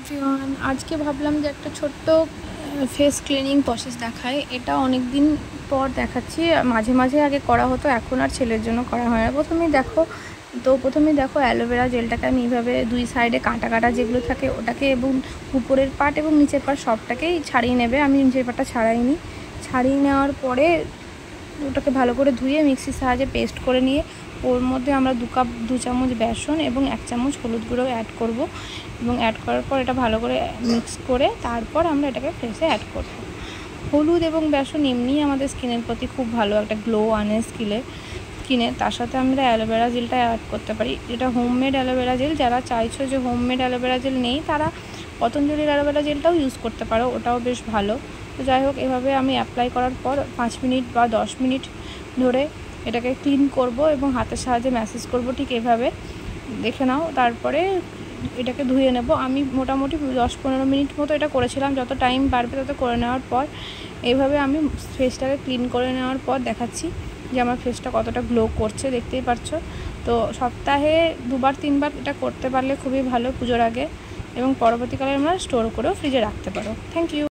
Everyone, আজকে ভাবলাম যে একটা ছোট্ট ফেস ক্লিনিং প্রসেস দেখাই। এটা অনেক দিন পর দেখাচ্ছি। মাঝে মাঝে আগে করা হতো, এখন আর ছেলের জন্য করা হয় না। প্রথমেই দেখো অ্যালোভেরা জেলটাকে আমি এইভাবে দুই সাইডে কাঁটা কাঁটা যেগুলো থাকে ওটাকে এবং উপরের পার্ট এবং নিচের পার্ট সবটাকেই ছাড়িয়ে নেবে। আমি নিচের পার্টটা ছাড়াইনি। ছাড়িয়ে নেওয়ার পরে ওটাকে ভালো করে ধুয়ে মিক্সির সাহায্যে পেস্ট করে নিয়ে ওর মধ্যে আমরা 2 চামচ বেসন এবং 1 চামচ হলুদ গুঁড়ো অ্যাড করব এবং অ্যাড করার পর এটা ভালো করে মিক্স করে তারপর আমরা এটাকে ফেসে অ্যাড করব। হলুদ এবং বেসন এমনিই আমাদের স্কিনের প্রতি খুব ভালো একটা গ্লো আনে স্কিনে। তার সাথে আমরা অ্যালোভেরা জেলটা অ্যাড করতে পারি। এটা হোমমেড অ্যালোভেরা জেল। যারা চাইছো যে হোমমেড অ্যালোভেরা জেল নেই, তারা পতঞ্জলির অ্যালোভেরা জেলটাও ইউজ করতে পারো, ওটাও বেশ ভালো। তো যাই হোক, এভাবে আমি অ্যাপ্লাই করার পর 5 মিনিট বা 10 মিনিট ধরে এটাকে ক্লিন করব এবং হাতের সাহায্যে ম্যাসেজ করব, ঠিক এভাবে দেখে নাও। তারপরে এটাকে ধুয়ে নেব। আমি মোটামুটি 10-15 মিনিট মতো এটা করেছিলাম। যত টাইম বাড়বে তত করে নেওয়ার পর এইভাবে আমি ফেসটাকে ক্লিন করে নেওয়ার পর দেখাচ্ছি যে আমার ফেসটা কতটা গ্লো করছে, দেখতেই পাচ্ছ। তো সপ্তাহে 2-3 বার এটা করতে পারলে খুবই ভালো পুজোর আগে, এবং পরবর্তীকালে আমরা স্টোর করেও ফ্রিজে রাখতে পারো। Thank you.